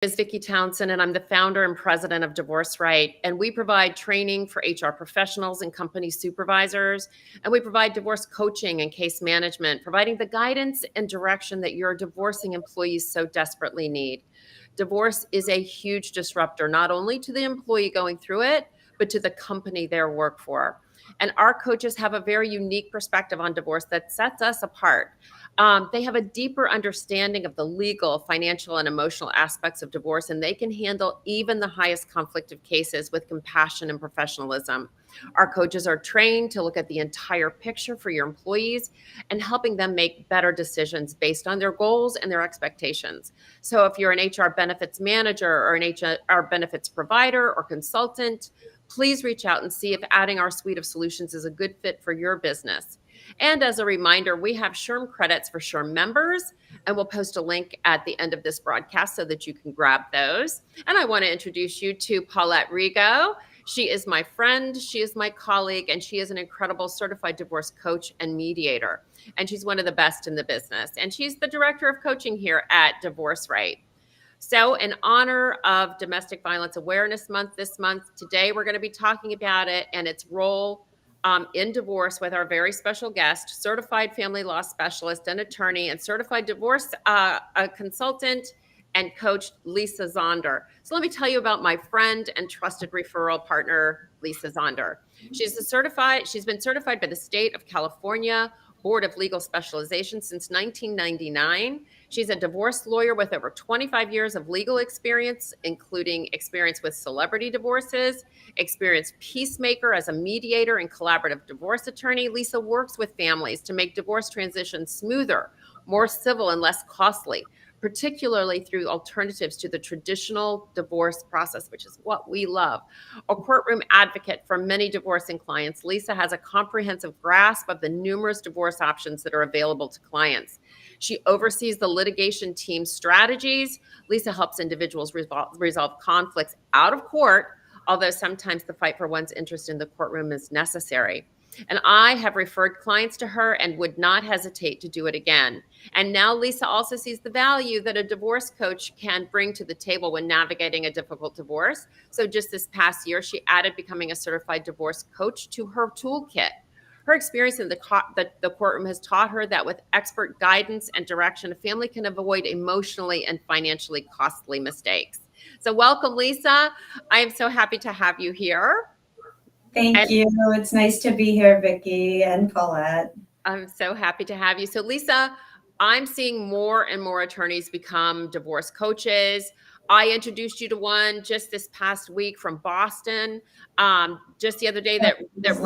Is Vicki Townsend, and I'm the founder and president of Divorce Right. And we provide training for HR professionals and company supervisors. And we provide divorce coaching and case management, providing the guidance and direction that your divorcing employees so desperately need. Divorce is a huge disruptor, not only to the employee going through it, but to the company they work for. And our coaches have a very unique perspective on divorce that sets us apart. They have a deeper understanding of the legal, financial, and emotional aspects of divorce, and they can handle even the highest conflict of cases with compassion and professionalism. Our coaches are trained to look at the entire picture for your employees and helping them make better decisions based on their goals and their expectations. So if you're an HR benefits manager or an HR benefits provider or consultant, please reach out and see if adding our suite of solutions is a good fit for your business. And as a reminder, we have SHRM credits for SHRM members, and we'll post a link at the end of this broadcast so that you can grab those. And I want to introduce you to Paulette Rigo. She is my friend, she is my colleague, and she is an incredible certified divorce coach and mediator. And she's one of the best in the business. And she's the director of coaching here at Divorce Right. So in honor of Domestic Violence Awareness Month this month, today we're going to be talking about it and its role in divorce with our very special guest, certified family law specialist and attorney and certified divorce consultant and coach, Lisa Zonder. So let me tell you about my friend and trusted referral partner, Lisa Zonder. She's been certified by the state of California Board of Legal Specialization since 1999. She's a divorce lawyer with over 25 years of legal experience, including experience with celebrity divorces, experienced peacemaker as a mediator and collaborative divorce attorney. Lisa works with families to make divorce transitions smoother, more civil, and less costly, particularly through alternatives to the traditional divorce process, which is what we love. A courtroom advocate for many divorcing clients, Lisa has a comprehensive grasp of the numerous divorce options that are available to clients. She oversees the litigation team's strategies. Lisa helps individuals resolve conflicts out of court, although sometimes the fight for one's interest in the courtroom is necessary. And I have referred clients to her and would not hesitate to do it again. And now Lisa also sees the value that a divorce coach can bring to the table when navigating a difficult divorce. So just this past year, she added becoming a certified divorce coach to her toolkit. Her experience in the courtroom has taught her that with expert guidance and direction, a family can avoid emotionally and financially costly mistakes. So welcome, Lisa. I am so happy to have you here. Thank you. It's nice to be here, Vicki and Paulette. I'm so happy to have you. So Lisa, I'm seeing more and more attorneys become divorce coaches. I introduced you to one just this past week from Boston, just the other day that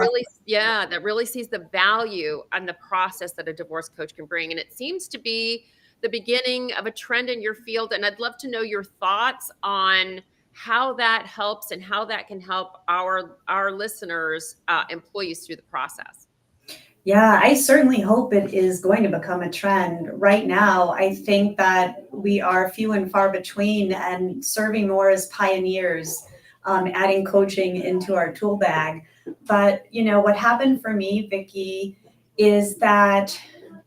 really sees the value and the process that a divorce coach can bring. And it seems to be the beginning of a trend in your field. And I'd love to know your thoughts on how that helps and how that can help our listeners, employees through the process. Yeah, I certainly hope it is going to become a trend. Right now, I think that we are few and far between and serving more as pioneers, adding coaching into our tool bag. But, what happened for me, Vicki, is that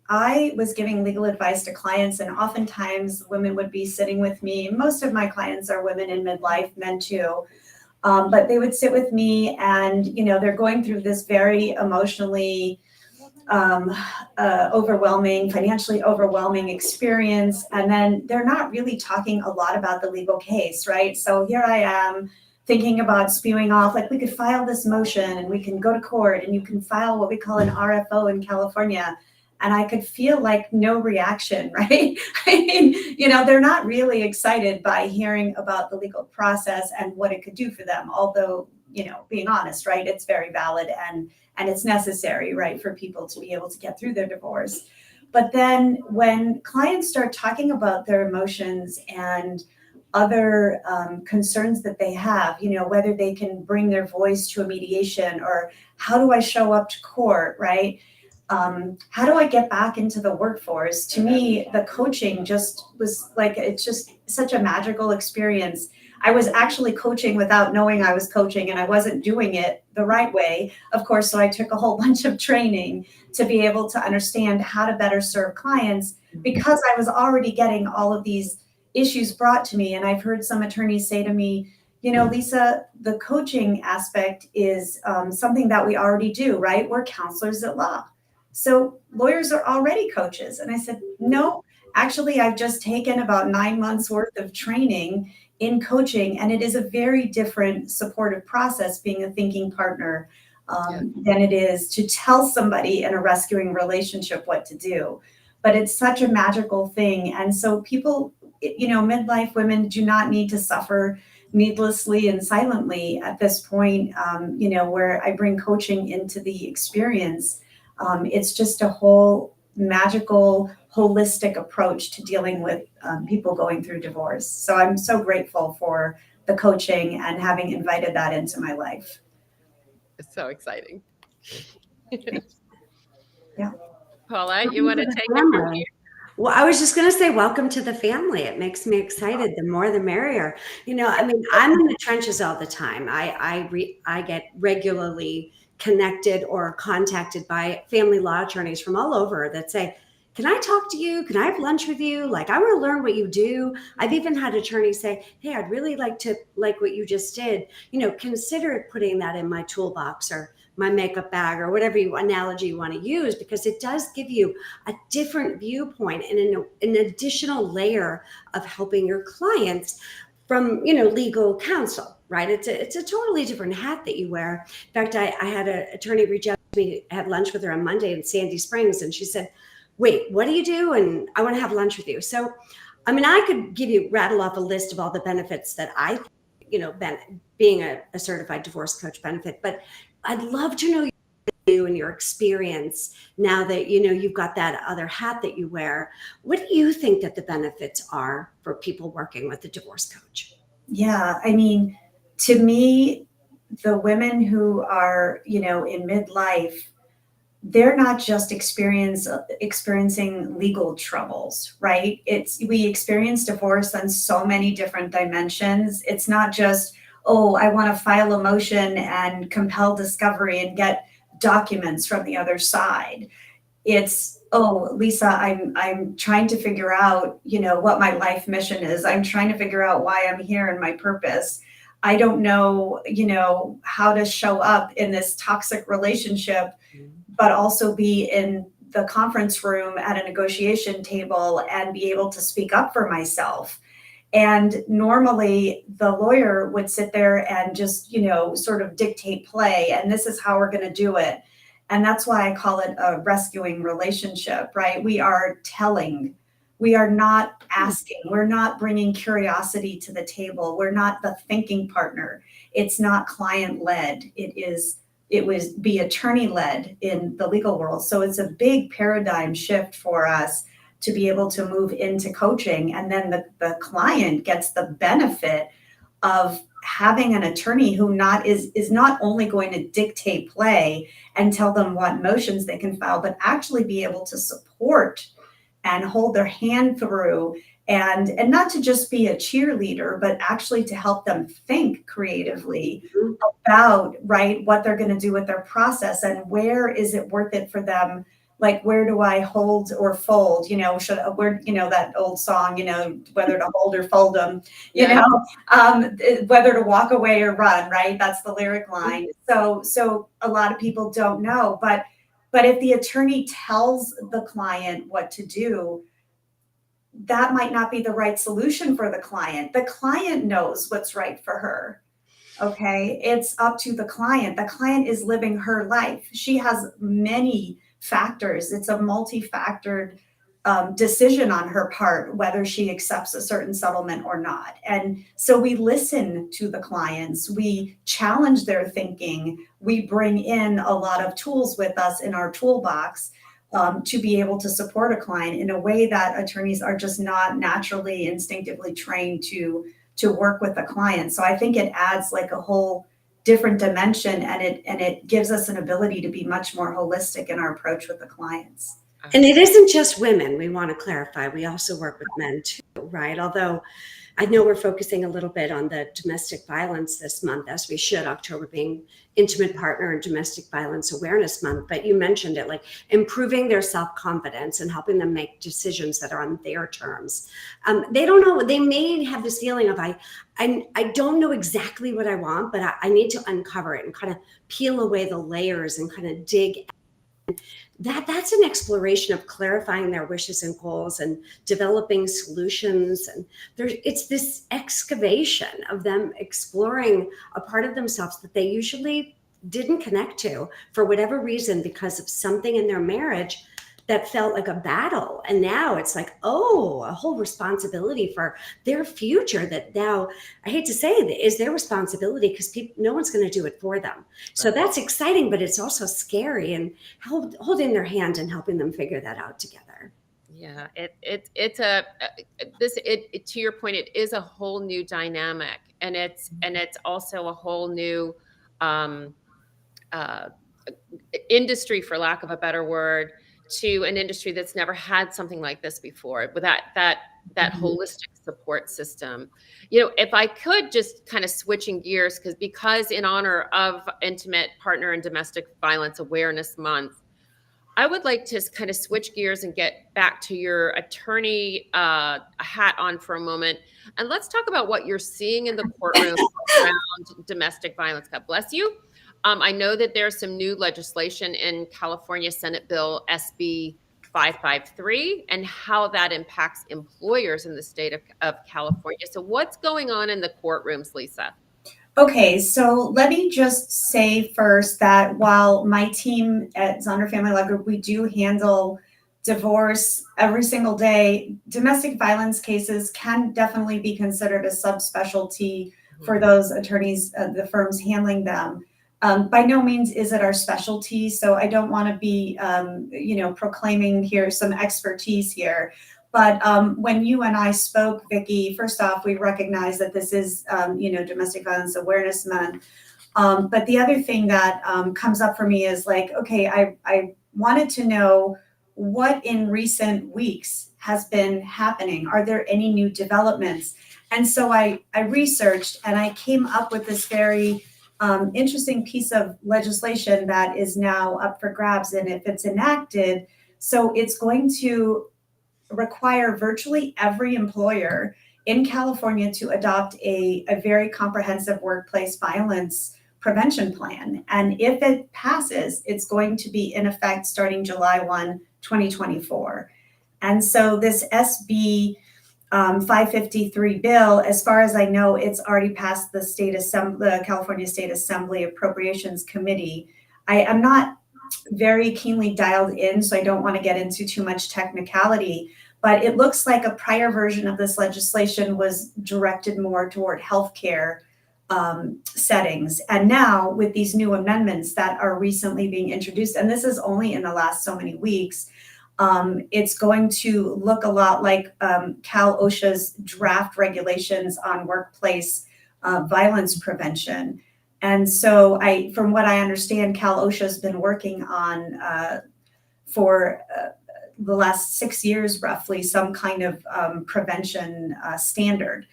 I was giving legal advice to clients, and oftentimes women would be sitting with me. Most of my clients are women in midlife, men too. But they would sit with me and, they're going through this very emotionally financially overwhelming experience. And then they're not really talking a lot about the legal case, right? So here I am thinking about spewing off, like we could file this motion and we can go to court and you can file what we call an RFO in California. And I could feel like no reaction, right? I mean, they're not really excited by hearing about the legal process and what it could do for them. Although, being honest, right, it's very valid and it's necessary, right, for people to be able to get through their divorce. But then when clients start talking about their emotions and other concerns that they have, whether they can bring their voice to a mediation or how do I show up to court, right? How do I get back into the workforce? To me, the coaching just was it's just such a magical experience. I was actually coaching without knowing I was coaching, and I wasn't doing it the right way, of course. So I took a whole bunch of training to be able to understand how to better serve clients because I was already getting all of these issues brought to me. And I've heard some attorneys say to me, Lisa, the coaching aspect is something that we already do, right? We're counselors at law. So lawyers are already coaches. And I said, no, actually, I've just taken about 9 months worth of training in coaching, and it is a very different supportive process being a thinking partner than it is to tell somebody in a rescuing relationship what to do. But it's such a magical thing. And so people, midlife women do not need to suffer needlessly and silently at this point, where I bring coaching into the experience. It's just a whole magical, holistic approach to dealing with people going through divorce. So I'm so grateful for the coaching and having invited that into my life. It's so exciting. Yeah. Paula, you want to take it from here? Well, I was just going to say, welcome to the family. It makes me excited. The more, the merrier. I'm in the trenches all the time. I get regularly connected or contacted by family law attorneys from all over that say, can I talk to you? Can I have lunch with you? Like, I want to learn what you do. I've even had attorneys say, hey, I'd really like what you just did. Consider putting that in my toolbox or my makeup bag or whatever analogy you want to use, because it does give you a different viewpoint and an additional layer of helping your clients from, legal counsel, right? It's a totally different hat that you wear. In fact, I had an attorney reach out to me, had lunch with her on Monday in Sandy Springs, and she said, wait, what do you do? And I want to have lunch with you. So, I could rattle off a list of all the benefits that I, being a certified divorce coach benefit, but I'd love to know you and your experience now that, you've got that other hat that you wear. What do you think that the benefits are for people working with a divorce coach? Yeah. To me, the women who are, in midlife, they're not just experiencing legal troubles, right? We experience divorce on so many different dimensions. It's not just, oh, I want to file a motion and compel discovery and get documents from the other side. It's, oh, Lisa, I'm trying to figure out, what my life mission is. I'm trying to figure out why I'm here and my purpose. I don't know, how to show up in this toxic relationship, but also be in the conference room at a negotiation table and be able to speak up for myself. And normally the lawyer would sit there and just, sort of dictate play, and this is how we're going to do it. And that's why I call it a rescuing relationship, right? We are telling, we are not asking, we're not bringing curiosity to the table. We're not the thinking partner. It's not client led. It was be attorney led in the legal world. So it's a big paradigm shift for us to be able to move into coaching. And then the client gets the benefit of having an attorney who is not only going to dictate play and tell them what motions they can file, but actually be able to support and hold their hand through, and not to just be a cheerleader, but actually to help them think creatively about, right, what they're going to do with their process and where is it worth it for them. Like, where do I hold or fold? That old song, whether to hold or fold them, whether to walk away or run, right? That's the lyric line. So a lot of people don't know, but if the attorney tells the client what to do, that might not be the right solution for the client. The client knows what's right for her. Okay. It's up to the client. The client is living her life. She has many factors. It's a multi-factored decision on her part, whether she accepts a certain settlement or not. And so we listen to the clients, we challenge their thinking, we bring in a lot of tools with us in our toolbox to be able to support a client in a way that attorneys are just not naturally, instinctively trained to work with a client. So I think it adds like a whole different dimension, and it gives us an ability to be much more holistic in our approach with the clients. And it isn't just women, we want to clarify. We also work with men too, right? Although I know we're focusing a little bit on the domestic violence this month, as we should, October being Intimate Partner and Domestic Violence Awareness Month. But you mentioned it, like improving their self-confidence and helping them make decisions that are on their terms. They don't know, they may have this feeling of, I don't know exactly what I want, but I need to uncover it and kind of peel away the layers and kind of dig. That's an exploration of clarifying their wishes and goals and developing solutions. And it's this excavation of them exploring a part of themselves that they usually didn't connect to for whatever reason, because of something in their marriage that felt like a battle. And now it's like, oh, a whole responsibility for their future that now, I hate to say it, is their responsibility, because no one's going to do it for them. So that's exciting, but it's also scary, and holding their hand and helping them figure that out together. Yeah, to your point, it is a whole new dynamic, and it's also a whole new industry, for lack of a better word, to an industry that's never had something like this before, with that holistic support system. If I could just kind of switching gears, because in honor of Intimate Partner and Domestic Violence Awareness Month, I would like to kind of switch gears and get back to your attorney hat on for a moment. And let's talk about what you're seeing in the courtroom around domestic violence. God bless you. I know that there's some new legislation in California, Senate Bill SB 553, and how that impacts employers in the state of California. So what's going on in the courtrooms, Lisa? Okay, so let me just say first that while my team at Zonder Family Law Group, we do handle divorce every single day, domestic violence cases can definitely be considered a subspecialty for those attorneys, the firms handling them. By no means is it our specialty, so I don't want to be, proclaiming here some expertise here. But when you and I spoke, Vicki, first off, we recognize that this is, Domestic Violence Awareness Month. But the other thing that comes up for me is like, okay, I wanted to know what in recent weeks has been happening. Are there any new developments? And so I researched, and I came up with this very interesting piece of legislation that is now up for grabs. And if it's enacted, so it's going to require virtually every employer in California to adopt a very comprehensive workplace violence prevention plan. And if it passes, it's going to be in effect starting July 1, 2024. And so this SB 553 bill, as far as I know, it's already passed the California State Assembly Appropriations Committee. I am not very keenly dialed in, so I don't want to get into too much technicality, but it looks like a prior version of this legislation was directed more toward healthcare settings. And now with these new amendments that are recently being introduced, and this is only in the last so many weeks, it's going to look a lot like Cal OSHA's draft regulations on workplace violence prevention. And so from what I understand, Cal OSHA has been working on for the last 6 years, roughly, some kind of prevention standard.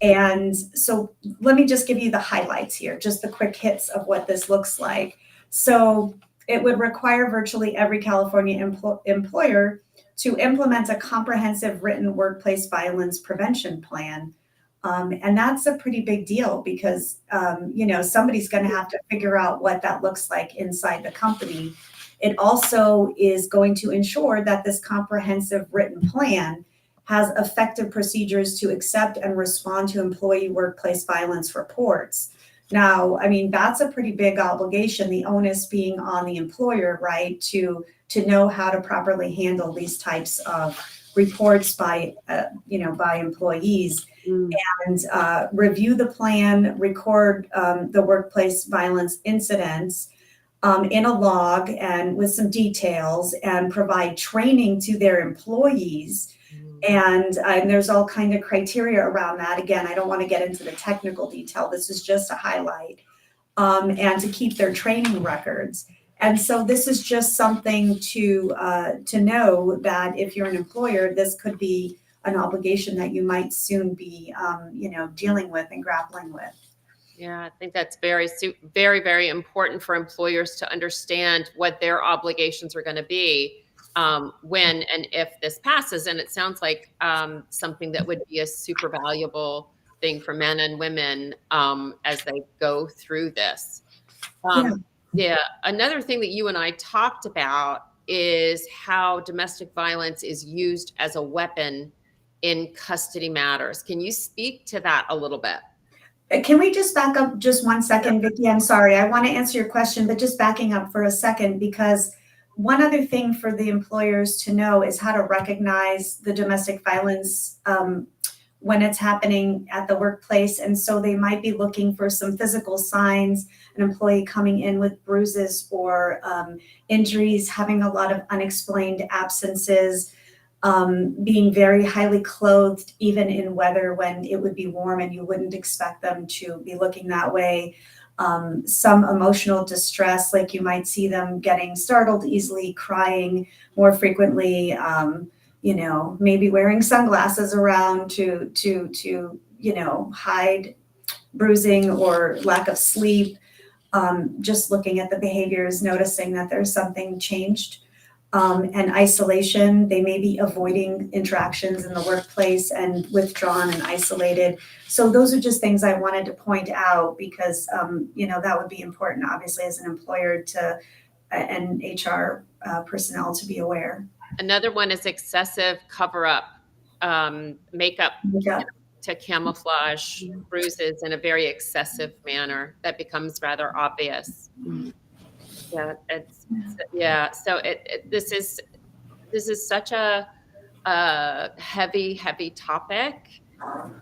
And so let me just give you the highlights here, just the quick hits of what this looks like. So it would require virtually every California employer to implement a comprehensive written workplace violence prevention plan. And that's a pretty big deal because, somebody's going to have to figure out what that looks like inside the company. It also is going to ensure that this comprehensive written plan has effective procedures to accept and respond to employee workplace violence reports. Now, I mean, that's a pretty big obligation, the onus being on the employer, right, to know how to properly handle these types of reports by employees. And review the plan, record the workplace violence incidents in a log and with some details, and provide training to their employees. And there's all kind of criteria around that. Again, I don't want to get into the technical detail. This is just a highlight. And to keep their training records. And so this is just something to know that if you're an employer, this could be an obligation that you might soon be, dealing with and grappling with. Yeah, I think that's very, very important for employers to understand what their obligations are going to be when and if this passes. And it sounds like something that would be a super valuable thing for men and women as they go through this. Yeah. Another thing that you and I talked about is how domestic violence is used as a weapon in custody matters. Can you speak to that a little bit? Can we just back up just 1 second, Vicki? I'm sorry. I want to answer your question, but just backing up for a second, because one other thing for the employers to know is how to recognize the domestic violence when it's happening at the workplace. And so they might be looking for some physical signs, an employee coming in with bruises or injuries, having a lot of unexplained absences, being very highly clothed, even in weather when it would be warm and you wouldn't expect them to be looking that way. Some emotional distress, like you might see them getting startled easily, crying more frequently, maybe wearing sunglasses around to hide bruising or lack of sleep. Just looking at the behaviors, noticing that there's something changed. And isolation, they may be avoiding interactions in the workplace and withdrawn and isolated. So those are just things I wanted to point out because, that would be important, obviously, as an employer and HR personnel to be aware. Another one is excessive cover-up, makeup to camouflage bruises in a very excessive manner that becomes rather obvious. Yeah, So this is such a heavy topic,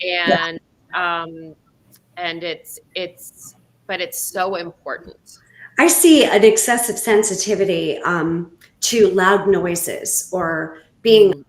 and it's so important. I see an excessive sensitivity to loud noises or being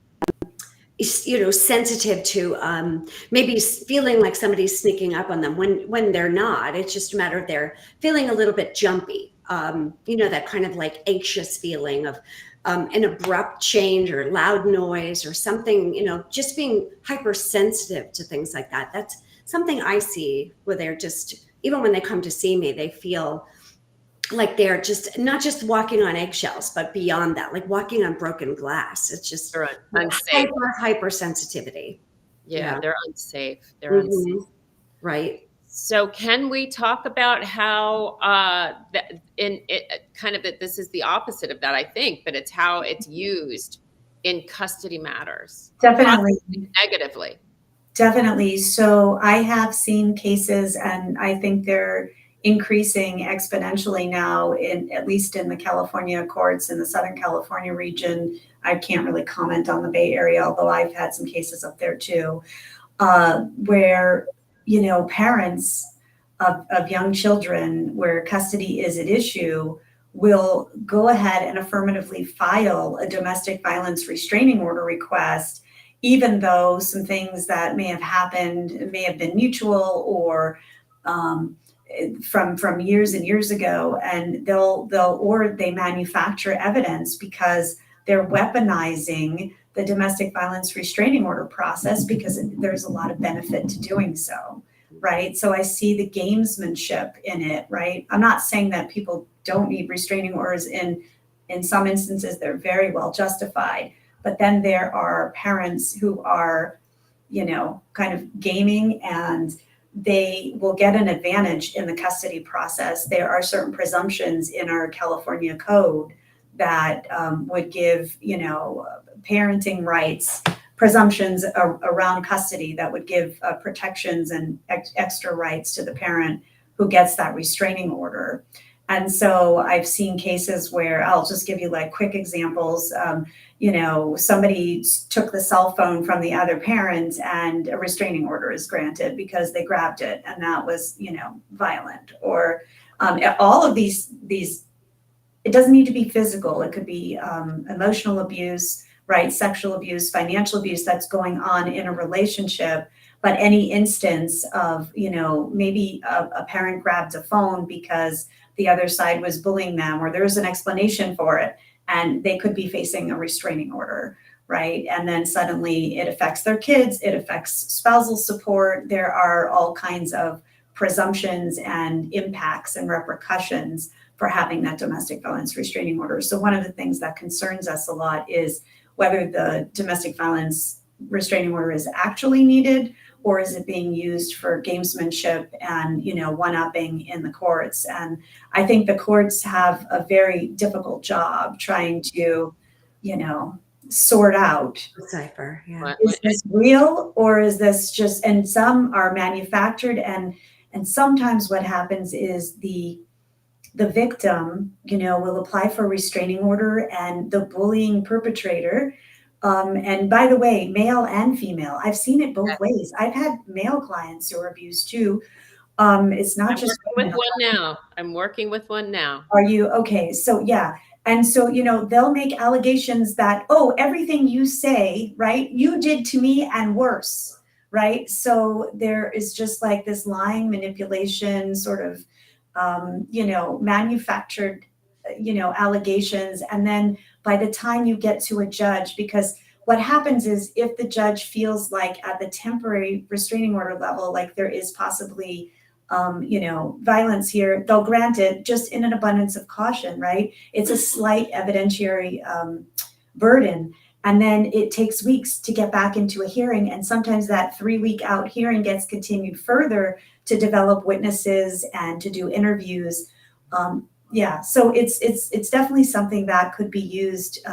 sensitive to maybe feeling like somebody's sneaking up on them when they're not. It's just a matter of they're feeling a little bit jumpy. That kind of like anxious feeling of an abrupt change or loud noise or something, just being hypersensitive to things like that. That's something I see where they're just, even when they come to see me, they feel like they're just not just walking on eggshells, but beyond that, like walking on broken glass. It's just unsafe. Hypersensitivity. Yeah, they're unsafe. They're unsafe. Right. So can we talk about how this is the opposite of that, I think, but it's how it's used in custody matters. Definitely. Negatively. Definitely. So I have seen cases, and I think they're increasing exponentially now, at least in the California courts in the Southern California region. I can't really comment on the Bay Area, although I've had some cases up there too, where parents of young children where custody is at issue will go ahead and affirmatively file a domestic violence restraining order request, even though some things that may have happened may have been mutual or from years and years ago, and they manufacture evidence because they're weaponizing the domestic violence restraining order process because there's a lot of benefit to doing so, right? So I see the gamesmanship in it, right? I'm not saying that people don't need restraining orders. In some instances, they're very well justified. But then there are parents who are, kind of gaming, and they will get an advantage in the custody process. There are certain presumptions in our California code that would give, parenting rights, presumptions around custody that would give protections and extra rights to the parent who gets that restraining order. And so I've seen cases where, I'll just give you like quick examples. Somebody took the cell phone from the other parent and a restraining order is granted because they grabbed it, and that was, violent. Or all of these, it doesn't need to be physical. It could be emotional abuse, right? Sexual abuse, financial abuse that's going on in a relationship. But any instance of, maybe a parent grabbed a phone because the other side was bullying them, or there's an explanation for it, and they could be facing a restraining order. right? And then suddenly it affects their kids, it affects spousal support. There are all kinds of presumptions and impacts and repercussions for having that domestic violence restraining order. So one of the things that concerns us a lot is whether the domestic violence restraining order is actually needed, or is it being used for gamesmanship and, one-upping in the courts? And I think the courts have a very difficult job trying to, sort out, Decipher, yeah. is this real, or is this just, and some are manufactured, and sometimes what happens is the victim, will apply for a restraining order, and the bullying perpetrator, and by the way, male and female, I've seen it both ways. I've had male clients who are abused too. It's not just working with one now. I'm working with one now. Are you okay? So yeah. And so, they'll make allegations that, oh, everything you say, right, you did to me and worse, right? So there is just like this lying, manipulation, sort of, manufactured, allegations. And then by the time you get to a judge, because what happens is if the judge feels like at the temporary restraining order level, like there is possibly violence here, they'll grant it just in an abundance of caution, right? It's a slight evidentiary burden. And then it takes weeks to get back into a hearing. And sometimes that 3-week out hearing gets continued further to develop witnesses and to do interviews. So it's definitely something that could be used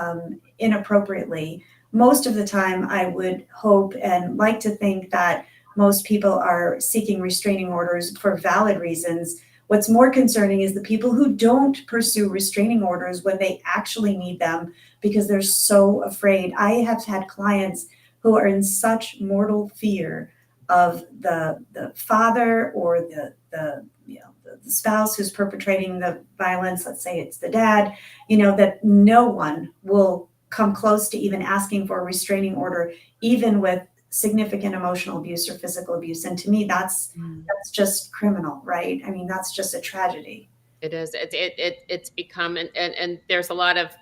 inappropriately. Most of the time, I would hope and like to think that most people are seeking restraining orders for valid reasons. What's more concerning is the people who don't pursue restraining orders when they actually need them because they're so afraid. I have had clients who are in such mortal fear of the father or the spouse who's perpetrating the violence. Let's say it's the dad, that no one will come close to even asking for a restraining order, even with significant emotional abuse or physical abuse. And to me, that's just criminal, right? I mean, that's just a tragedy. It is. It's become, and there's a lot of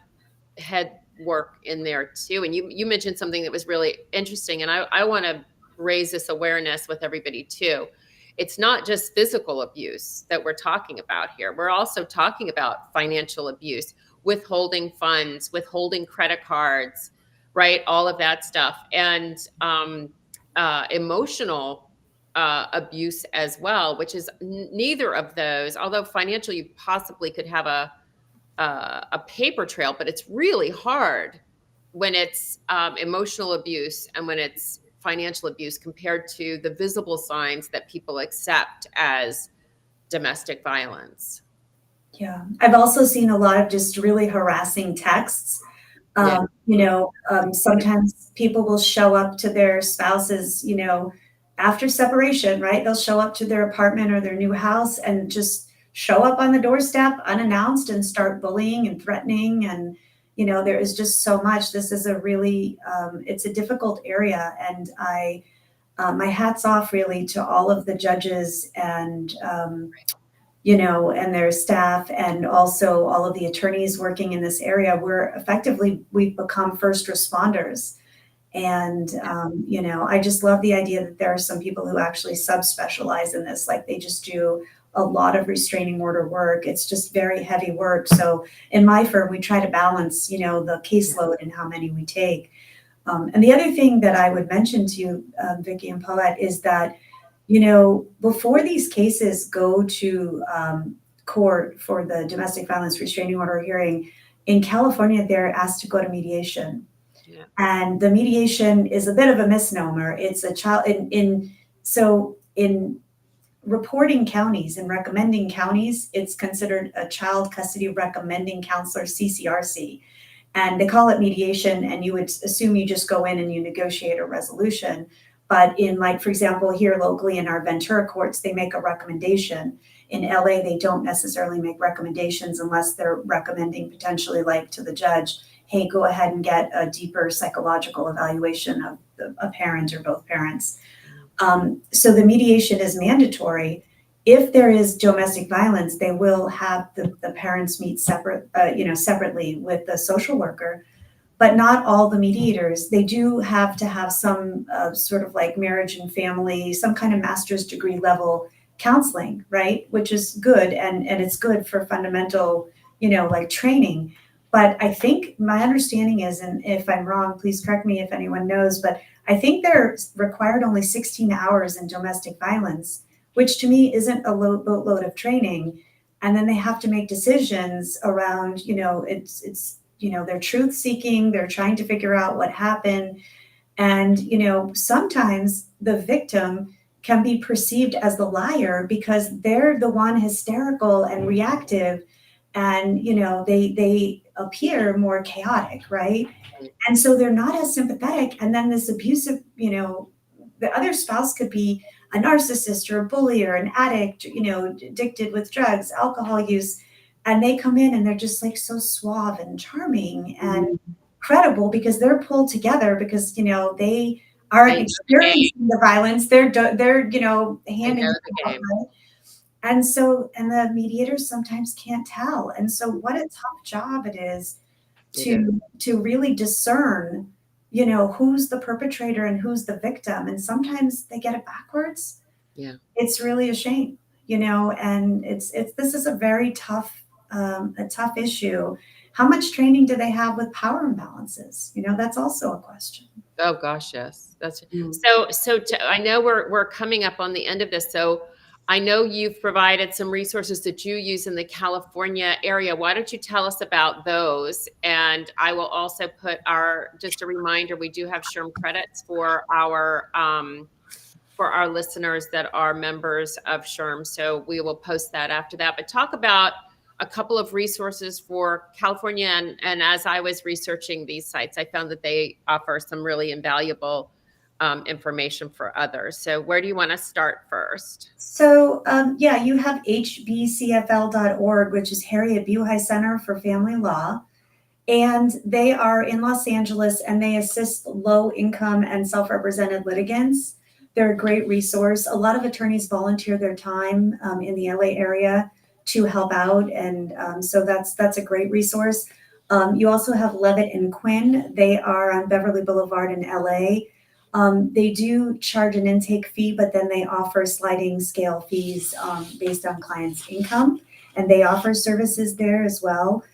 head work in there too. And you mentioned something that was really interesting, and I want to raise this awareness with everybody too. It's not just physical abuse that we're talking about here. We're also talking about financial abuse, withholding funds, withholding credit cards, right? All of that stuff. And emotional abuse as well, which is neither of those, although financial, you possibly could have a paper trail, but it's really hard when it's emotional abuse and when it's financial abuse compared to the visible signs that people accept as domestic violence. Yeah. I've also seen a lot of just really harassing texts. Sometimes people will show up to their spouses, after separation, right? They'll show up to their apartment or their new house and just show up on the doorstep unannounced and start bullying and threatening. And, there is just so much. This is a really, it's a difficult area. And my hat's off really to all of the judges and, and their staff, and also all of the attorneys working in this area. We've become first responders. And, I just love the idea that there are some people who actually subspecialize in this. Like they just do a lot of restraining order work. It's just very heavy work. So in my firm, we try to balance, the caseload and how many we take. And the other thing that I would mention to you, Vicki and Paulette, is that, before these cases go to court for the domestic violence restraining order hearing, in California, they're asked to go to mediation. Yeah. And the mediation is a bit of a misnomer. It's a child in reporting counties and recommending counties, it's considered a child custody recommending counselor, CCRC. And they call it mediation, and you would assume you just go in and you negotiate a resolution. But in, like, for example, here locally in our Ventura courts, they make a recommendation. In LA, they don't necessarily make recommendations unless they're recommending potentially, like, to the judge, hey, go ahead and get a deeper psychological evaluation of a parent or both parents. So the mediation is mandatory. If there is domestic violence, they will have the parents meet separately with the social worker. but not all the mediators. They do have to have some sort of like marriage and family, some kind of master's degree level counseling, right? Which is good, and it's good for fundamental, like training. But I think my understanding is, and if I'm wrong, please correct me if anyone knows, but I think they're required only 16 hours in domestic violence, which to me isn't a boatload of training. And then they have to make decisions around, it's they're truth seeking, they're trying to figure out what happened. And, sometimes the victim can be perceived as the liar because they're the one hysterical and reactive, and, they appear more chaotic, right? And so they're not as sympathetic. And then this abusive, the other spouse could be a narcissist or a bully or an addict, addicted with drugs, alcohol use. And they come in and they're just like so suave and charming and credible because they're pulled together because, they aren't experiencing the violence. They're handing it out, right? And so, and the mediators sometimes can't tell. And so what a tough job it is to really discern, who's the perpetrator and who's the victim. And sometimes they get it backwards. Yeah. It's really a shame, and it's this is a very tough, a tough issue. How much training do they have with power imbalances? That's also a question. Oh gosh, yes. That's I know we're coming up on the end of this. So I know you've provided some resources that you use in the California area. Why don't you tell us about those? And I will also put just a reminder, we do have SHRM credits for our listeners that are members of SHRM. So we will post that after that. But talk about a couple of resources for California. And as I was researching these sites, I found that they offer some really invaluable information for others. So where do you want to start first? So you have hbcfl.org, which is Harriet Buhey Center for Family Law. And they are in Los Angeles, and they assist low income and self-represented litigants. They're a great resource. A lot of attorneys volunteer their time in the LA area to help out. And so that's a great resource. You also have Levitt and Quinn. They are on Beverly Boulevard in LA. They do charge an intake fee, but then they offer sliding scale fees based on clients' income, and they offer services there as well.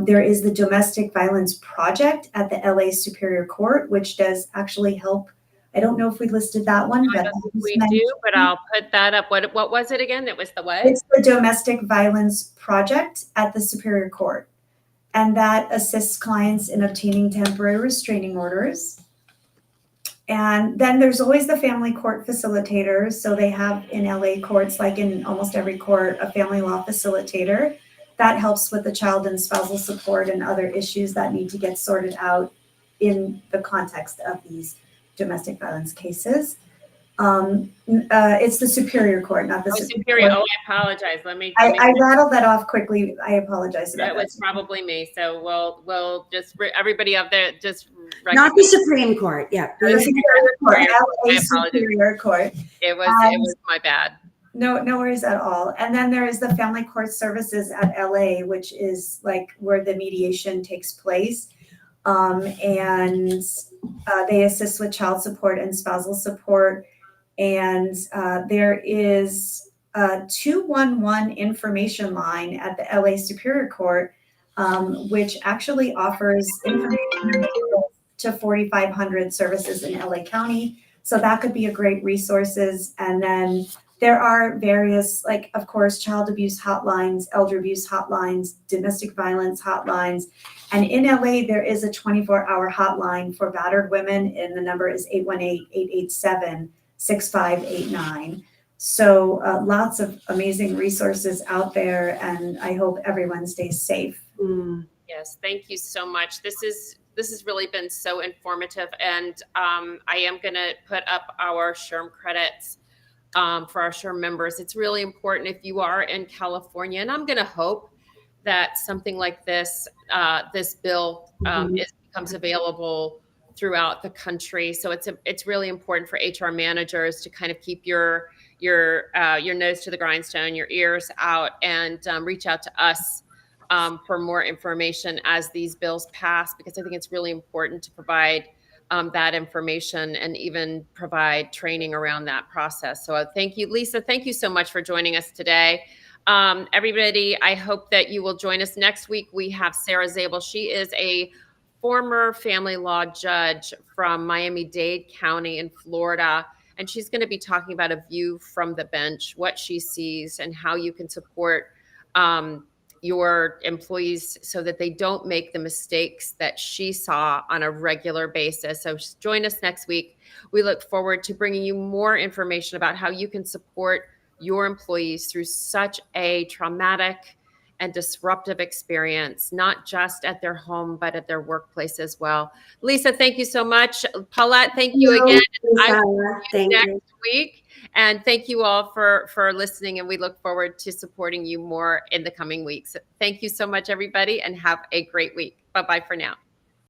There is the Domestic Violence Project at the LA Superior Court, which does actually help. I don't know if we listed that one, but we do, but I'll put that up. What was it again? It was the what? It's the Domestic Violence Project at the Superior Court, and that assists clients in obtaining temporary restraining orders. And then there's always the family court facilitators. So they have in LA courts, like in almost every court, a family law facilitator that helps with the child and spousal support and other issues that need to get sorted out in the context of these domestic violence cases. It's the Superior Court, not the Superior. Oh, I apologize. I rattled that off quickly. I apologize. That was probably me. So we'll just everybody up there just not the Supreme Court. Yeah, the Superior Court. LA Superior Court. It was my bad. No worries at all. And then there is the Family Court Services at LA, which is like where the mediation takes place. And they assist with child support and spousal support. And there is a 211 information line at the LA Superior Court, which actually offers information to 4,500 services in LA County. So that could be a great resources. And then there are various, like, of course, child abuse hotlines, elder abuse hotlines, domestic violence hotlines. And in LA, there is a 24-hour hotline for battered women, and the number is 818-887-6589. So lots of amazing resources out there, and I hope everyone stays safe. Yes, thank you so much. This has really been so informative, and I am going to put up our SHRM credits for our SHRM members. It's really important if you are in California, and I'm going to hope that something like this bill becomes available throughout the country. So it's really important for HR managers to kind of keep your nose to the grindstone, your ears out, and reach out to us for more information as these bills pass, because I think it's really important to provide that information and even provide training around that process. So thank you, Lisa. Thank you so much for joining us today. Everybody, I hope that you will join us next week. We have Sarah Zabel. She is a former family law judge from Miami-Dade County in Florida. And she's going to be talking about a view from the bench, what she sees, and how you can support your employees so that they don't make the mistakes that she saw on a regular basis. So join us next week. We look forward to bringing you more information about how you can support your employees through such a traumatic and disruptive experience, not just at their home, but at their workplace as well. Lisa, thank you so much. Paulette, thank you again. I will see you next week. And thank you all for listening. And we look forward to supporting you more in the coming weeks. Thank you so much, everybody, and have a great week. Bye-bye for now.